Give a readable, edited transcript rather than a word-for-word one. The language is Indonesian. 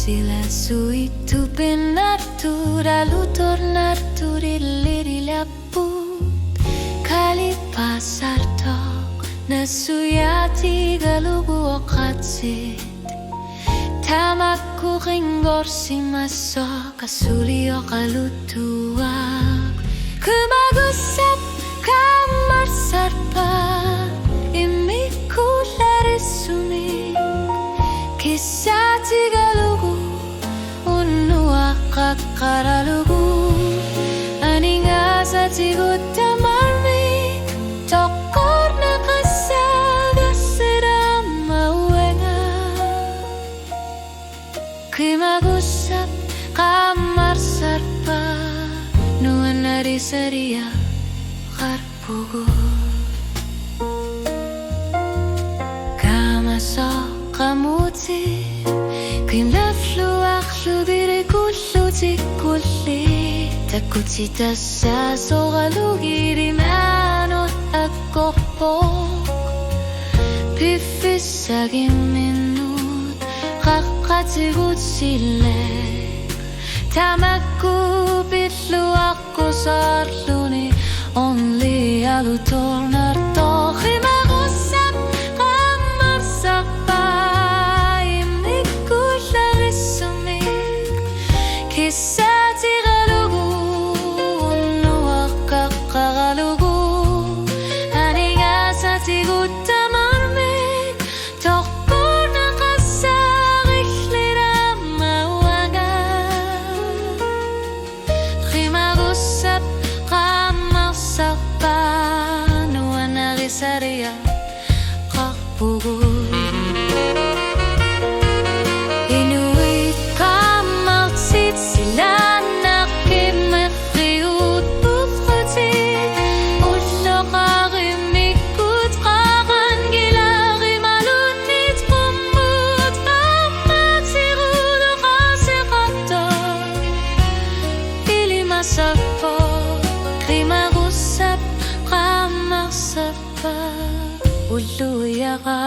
Lassù tu pennatura lutornarturilirilapput kali pasar tok nasuyati galubuokatsit tamakku ringgorsi masok kasulio kalutuak kemagusap kamar sarpa imiku larisumi kisah tigalugu unua kakaralugu aninga sa tigut tamarmik tokor na kasaga serama uenga kimagusap kamar sarpa nuan nari seria karpugu kamasok kamuti kimlafluaklu birikuluti kulli takutita sa sogalugiri manot akokpok pifisagin minut kakatigut sile tamakku bitluakku sarluni only alutornar tohi magusap kamar sakpa kisah tigalugu nuak kakaralugu aninga sa tigut tamarmik tokor na kasagik lirama waga kimagusap kamar sakpa nuan narisaria kakpugu kimagusap kamar sarpa uluyaga